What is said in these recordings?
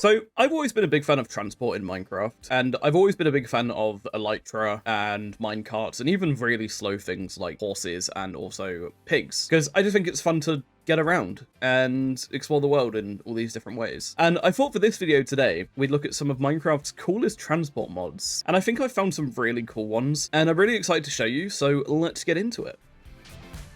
So I've always been a big fan of transport in Minecraft, and I've always been a big fan of elytra and minecarts, and even really slow things like horses and also pigs, because I just think it's fun to get around and explore the world in all these different ways. And I thought for this video today, we'd look at some of Minecraft's coolest transport mods, and I think I found some really cool ones, and I'm really excited to show you, so let's get into it.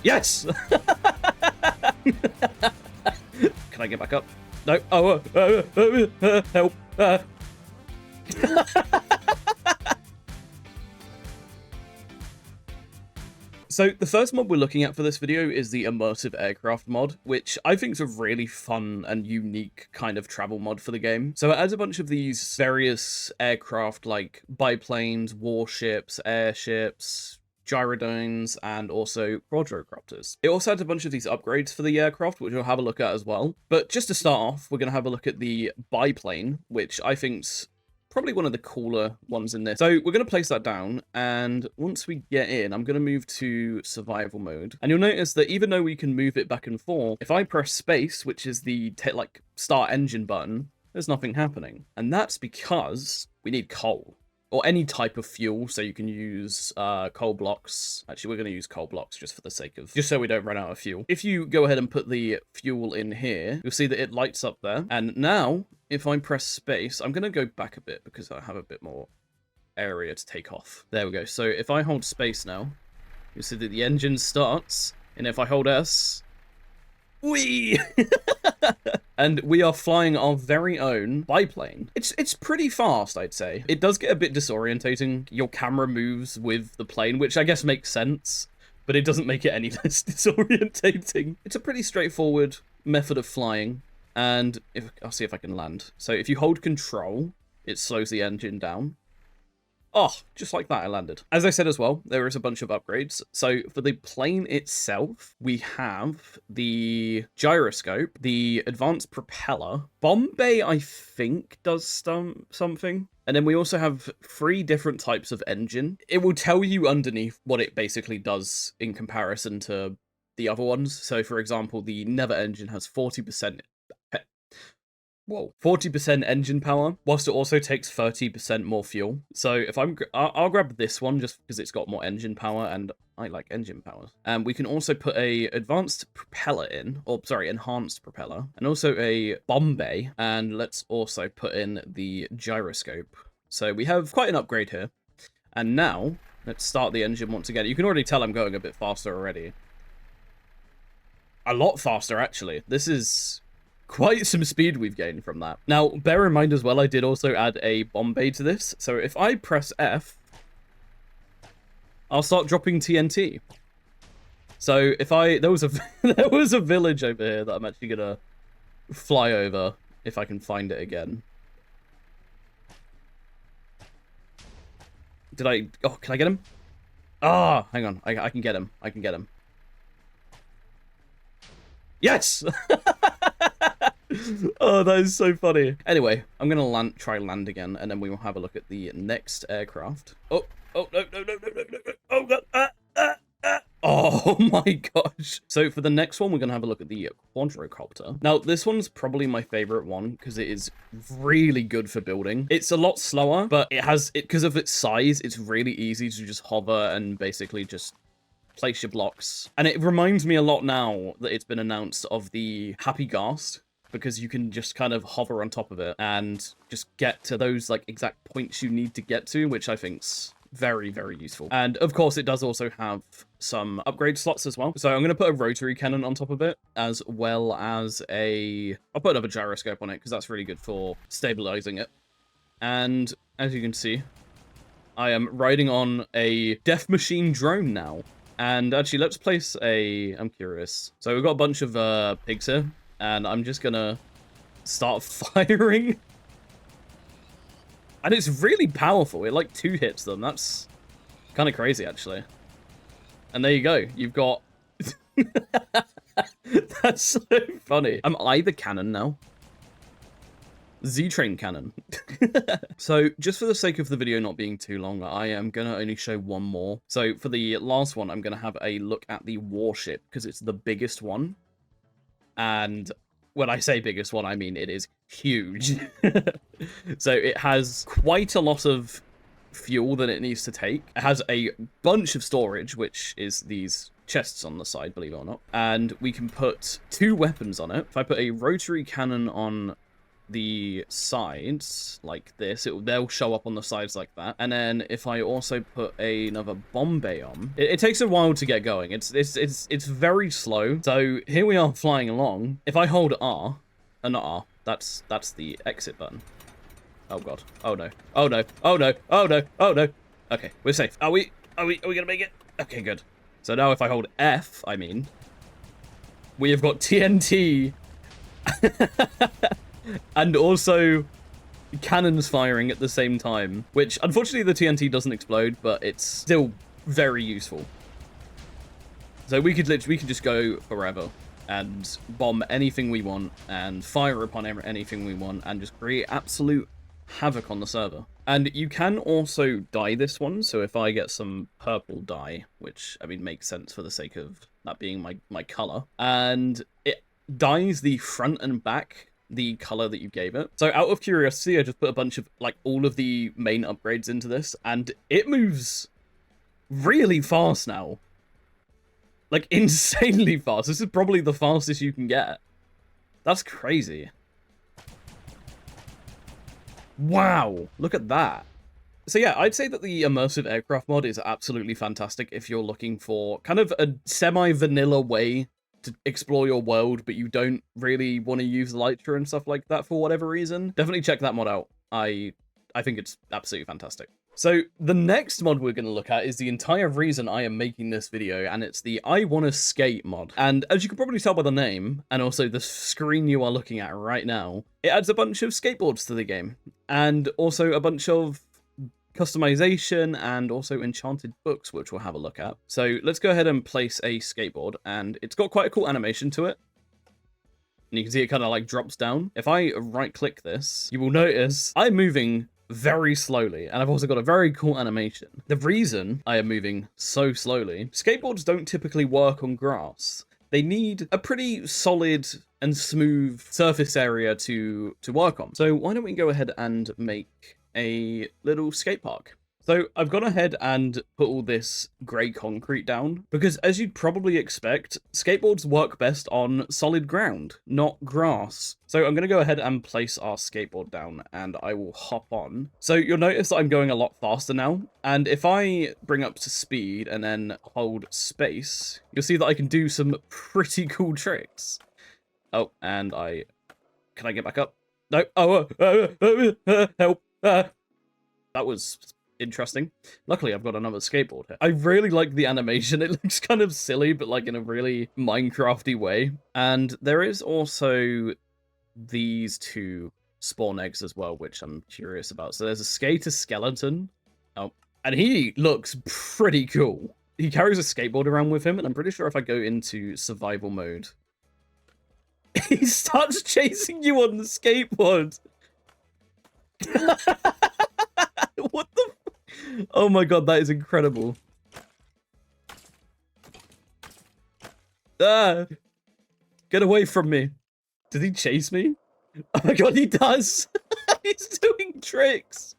Yes! Can I get back up? No. Oh, help. So the first mod we're looking at for this video is the Immersive Aircraft mod, which I think is a really fun and unique kind of travel mod for the game. So it adds a bunch of these various aircraft like biplanes, warships, airships, gyrodones, and also quadrocopters. It also adds a bunch of these upgrades for the aircraft, which we'll have a look at as well. But just to start off, we're going to have a look at the biplane, which I think's probably one of the cooler ones in this. So we're going to place that down, and once we get in, I'm going to move to survival mode. And you'll notice that even though we can move it back and forth, if I press space, which is the start engine button, there's nothing happening. And that's because we need coal. Or any type of fuel, so you can use coal blocks. Actually, we're going to use coal blocks just for the sake of, just so we don't run out of fuel. If you go ahead and put the fuel in here, you'll see that it lights up there. And now, if I press space, I'm going to go back a bit because I have a bit more area to take off. There we go. So if I hold space now, you'll see that the engine starts. And if I hold S, whee! And we are flying our very own biplane. It's pretty fast, I'd say. It does get a bit disorientating. Your camera moves with the plane, which I guess makes sense, but it doesn't make it any less disorientating. It's a pretty straightforward method of flying, and I'll see if I can land. So if you hold control, it slows the engine down. Oh, just like that, I landed. As I said as well, there is a bunch of upgrades. So for the plane itself, we have the gyroscope, the advanced propeller. Bomb bay, I think, does something. And then we also have 3 different types of engine. It will tell you underneath what it basically does in comparison to the other ones. So for example, the Nether engine has 40% 40% engine power, whilst it also takes 30% more fuel. So if I'll grab this one just because it's got more engine power, and I like engine power. And we can also put a advanced propeller in, or sorry, enhanced propeller, and also a bomb bay. And let's also put in the gyroscope. So we have quite an upgrade here. And now let's start the engine once again. You can already tell I'm going a bit faster already. A lot faster, actually. This is quite some speed we've gained from that. Now, bear in mind as well, I did also add a bomb bay to this. So if I press F, I'll start dropping TNT. So if there was a village over here that I'm actually gonna fly over if I can find it again. Oh, can I get him? Ah, hang on. I can get him. I can get him. Yes! Oh, that is so funny. Anyway, I'm gonna try land again, and then we will have a look at the next aircraft. Oh, no. Oh, God. Oh my gosh. So for the next one, we're gonna have a look at the quadrocopter. Now, this one's probably my favorite one because it is really good for building. It's a lot slower, but because of its size, it's really easy to just hover and basically just place your blocks. And it reminds me a lot now that it's been announced of the Happy Ghast, because you can just kind of hover on top of it and just get to those like exact points you need to get to, which I think's very, very useful. And of course, it does also have some upgrade slots as well. So I'm going to put a rotary cannon on top of it, as well as I'll put another gyroscope on it because that's really good for stabilizing it. And as you can see, I am riding on a death machine drone now. And actually, let's place I'm curious. So we've got a bunch of pigs here. And I'm just gonna start firing. And it's really powerful. It like 2 hits them. That's kind of crazy, actually. And there you go. You've got... That's so funny. Am I the cannon now? XeTrain cannon. So just for the sake of the video not being too long, I am going to only show one more. So for the last one, I'm going to have a look at the warship because it's the biggest one. And when I say biggest one, I mean it is huge. So it has quite a lot of fuel that it needs to take. It has a bunch of storage, which is these chests on the side, believe it or not. And we can put 2 weapons on it. If I put a rotary cannon on the sides like this, they'll show up on the sides like that. And then if I also put another bomb bay on, it takes a while to get going. It's very slow. So here we are flying along. If I hold R, not R, that's the exit button. Oh god. Oh no. Oh no. Oh no. Oh no. Oh no. Okay, we're safe. Are we gonna make it? Okay, good. So now if I hold F, we have got TNT and also cannons firing at the same time, which unfortunately the TNT doesn't explode, but it's still very useful. So we could just go forever and bomb anything we want and fire upon anything we want and just create absolute havoc on the server. And you can also dye this one, so if I get some purple dye, which I mean makes sense for the sake of that being my color, and it dyes the front and back the color that you gave it. So out of curiosity, I just put a bunch of like all of the main upgrades into this, and it moves really fast now. Like insanely fast. This is probably the fastest you can get. That's crazy. Wow, look at that. So yeah, I'd say that the Immersive Aircraft mod is absolutely fantastic if you're looking for kind of a semi-vanilla way to explore your world, but you don't really want to use Elytra and stuff like that for whatever reason. Definitely check that mod out. I think it's absolutely fantastic. So the next mod we're going to look at is the entire reason I am making this video, and it's the I Wanna Skate mod. And as you can probably tell by the name, and also the screen you are looking at right now, it adds a bunch of skateboards to the game, and also a bunch of customization and also enchanted books, which we'll have a look at. So let's go ahead and place a skateboard, and it's got quite a cool animation to it. And you can see it kind of like drops down. If I right click this, you will notice I'm moving very slowly, and I've also got a very cool animation. The reason I am moving so slowly, skateboards don't typically work on grass. They need a pretty solid and smooth surface area to work on. So why don't we go ahead and make a little skate park? So I've gone ahead and put all this grey concrete down, because as you'd probably expect, skateboards work best on solid ground, not grass. So I'm going to go ahead and place our skateboard down, and I will hop on. So you'll notice that I'm going a lot faster now, and if I bring up to speed and then hold space, you'll see that I can do some pretty cool tricks. Oh, and can I get back up? No. Help. That was interesting. Luckily, I've got another skateboard here. I really like the animation. It looks kind of silly, but like in a really Minecrafty way. And there is also these 2 spawn eggs as well, which I'm curious about. So there's a skater skeleton. Oh, and he looks pretty cool. He carries a skateboard around with him, and I'm pretty sure if I go into survival mode, he starts chasing you on the skateboard. What the? Oh my god, that is incredible. Ah! Get away from me. Did he chase me? Oh my god, he does! He's doing tricks!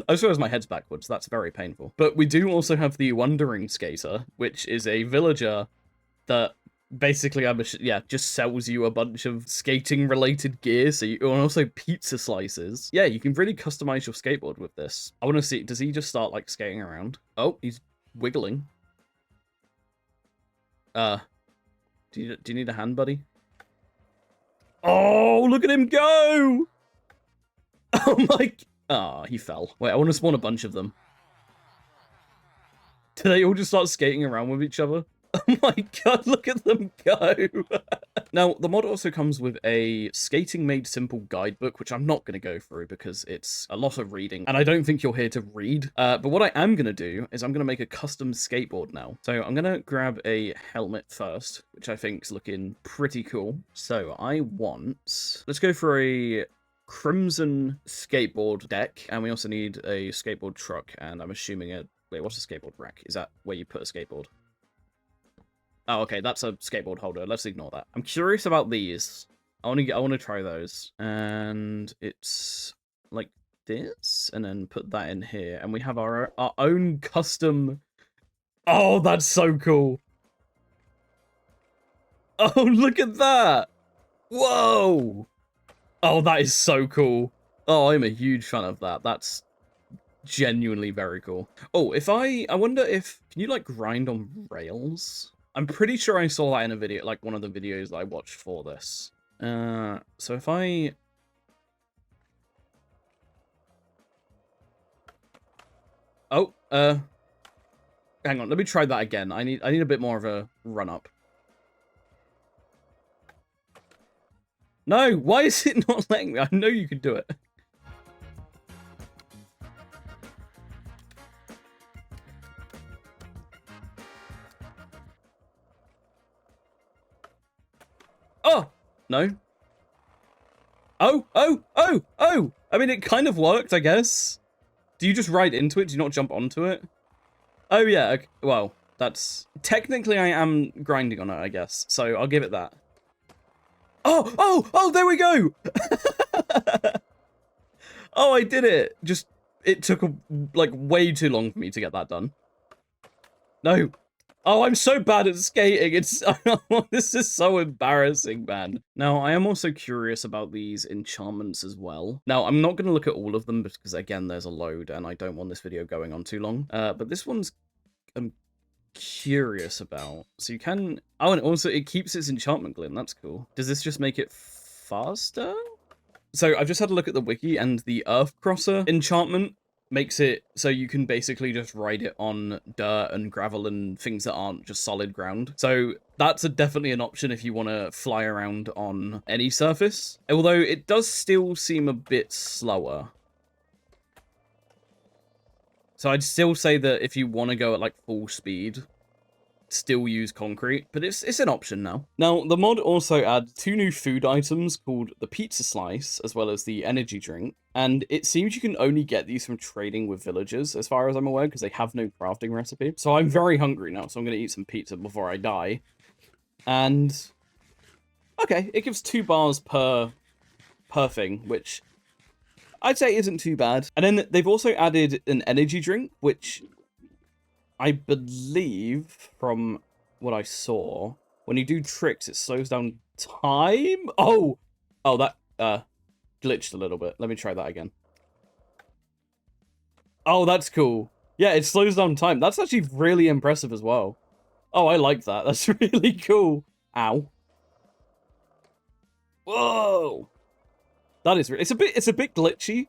I suppose my head's backwards, that's very painful. But we do also have the Wandering Skater, which is a villager that basically, just sells you a bunch of skating-related gear, so and also pizza slices. Yeah, you can really customize your skateboard with this. I want to see, does he just start, like, skating around? Oh, he's wiggling. Do you need a hand, buddy? Oh, look at him go! Oh my... Ah, he fell. Wait, I want to spawn a bunch of them. Do they all just start skating around with each other? Oh my god, look at them go! Now, the mod also comes with a Skating Made Simple guidebook, which I'm not going to go through because it's a lot of reading, and I don't think you're here to read. But what I am going to do is I'm going to make a custom skateboard now. So I'm going to grab a helmet first, which I think is looking pretty cool. So I want... Let's go for a crimson skateboard deck, and we also need a skateboard truck, and I'm assuming a... Wait, what's a skateboard rack? Is that where you put a skateboard? Oh, okay, that's a skateboard holder. Let's ignore that. I'm curious about these. I want to try those. And it's like this, and then put that in here, and we have our own custom. Oh, that's so cool. Oh, look at that. Whoa. Oh, that is so cool. Oh, I'm a huge fan of that. That's genuinely very cool. Oh, I wonder if, can you like grind on rails? I'm pretty sure I saw that in a video, like one of the videos that I watched for this. So if I... Oh, hang on, let me try that again. I need a bit more of a run up. No, why is it not letting me? I know you can do it. Oh, no. Oh. I mean, it kind of worked, I guess. Do you just ride into it? Do you not jump onto it? Oh, yeah. Okay. Well, that's... Technically, I am grinding on it, I guess. So I'll give it that. Oh, there we go! Oh, I did it! Just, it took, like, way too long for me to get that done. No. Oh, I'm so bad at skating. It's this is so embarrassing, man. Now, I am also curious about these enchantments as well. Now, I'm not going to look at all of them because, again, there's a load and I don't want this video going on too long. But this one's I'm curious about. So you can... Oh, and also it keeps its enchantment glint. That's cool. Does this just make it faster? So I've just had a look at the wiki, and the Earth Crosser enchantment makes it so you can basically just ride it on dirt and gravel and things that aren't just solid ground. So that's definitely an option if you want to fly around on any surface. Although it does still seem a bit slower. So I'd still say that if you want to go at like full speed, still use concrete, but it's an option now. Now, the mod also adds 2 new food items called the pizza slice, as well as the energy drink, and it seems you can only get these from trading with villagers, as far as I'm aware, because they have no crafting recipe. So I'm very hungry now, so I'm going to eat some pizza before I die. And, okay, it gives 2 bars per thing, which I'd say isn't too bad. And then they've also added an energy drink, which I believe, from what I saw, when you do tricks, it slows down time? Oh, that glitched a little bit. Let me try that again. Oh, that's cool. Yeah, it slows down time. That's actually really impressive as well. Oh, I like that. That's really cool. Ow. Whoa. That is... It's a bit glitchy,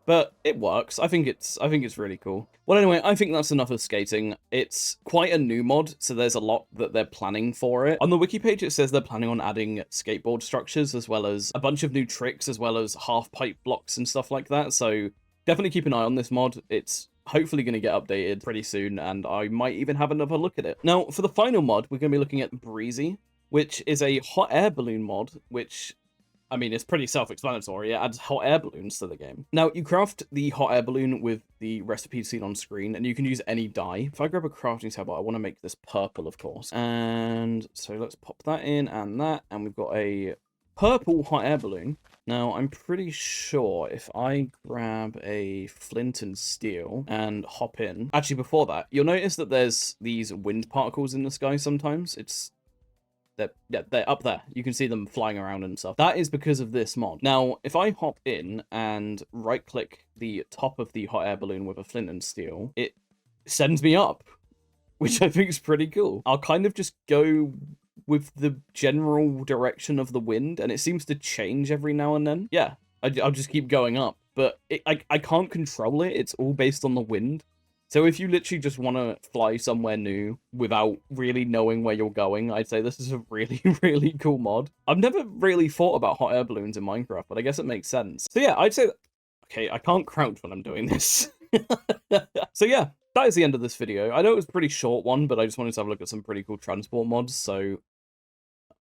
but it works. I think it's really cool. Well, anyway, I think that's enough of skating. It's quite a new mod, so there's a lot that they're planning for it. On the wiki page, it says they're planning on adding skateboard structures, as well as a bunch of new tricks, as well as half-pipe blocks and stuff like that. So definitely keep an eye on this mod. It's hopefully going to get updated pretty soon, and I might even have another look at it. Now, for the final mod, we're going to be looking at Breezy, which is a hot air balloon mod, which... I mean, it's pretty self-explanatory. It adds hot air balloons to the game. Now, you craft the hot air balloon with the recipe seen on screen, and you can use any dye. If I grab a crafting table, I want to make this purple, of course. And so let's pop that in and that, and we've got a purple hot air balloon. Now, I'm pretty sure if I grab a flint and steel and hop in... Actually, before that, you'll notice that there's these wind particles in the sky sometimes. They're up there. You can see them flying around and stuff. That is because of this mod. Now, if I hop in and right-click the top of the hot air balloon with a flint and steel, it sends me up, which I think is pretty cool. I'll kind of just go with the general direction of the wind, and it seems to change every now and then. Yeah, I'll just keep going up, but I can't control it. It's all based on the wind. So if you literally just want to fly somewhere new without really knowing where you're going, I'd say this is a really, really cool mod. I've never really thought about hot air balloons in Minecraft, but I guess it makes sense. So yeah, I'd say... Okay, I can't crouch when I'm doing this. So yeah, that is the end of this video. I know it was a pretty short one, but I just wanted to have a look at some pretty cool transport mods, so...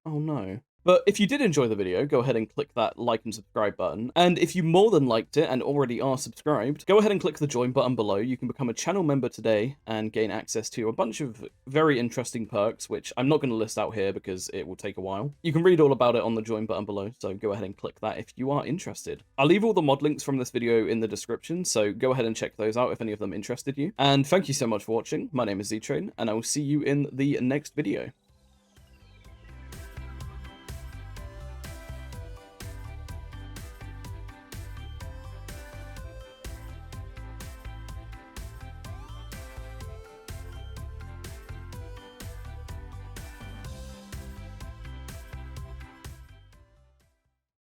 Oh no. But if you did enjoy the video, go ahead and click that like and subscribe button. And if you more than liked it and already are subscribed, go ahead and click the join button below. You can become a channel member today and gain access to a bunch of very interesting perks, which I'm not going to list out here because it will take a while. You can read all about it on the join button below, so go ahead and click that if you are interested. I'll leave all the mod links from this video in the description, so go ahead and check those out if any of them interested you. And thank you so much for watching. My name is XeTrain, and I will see you in the next video.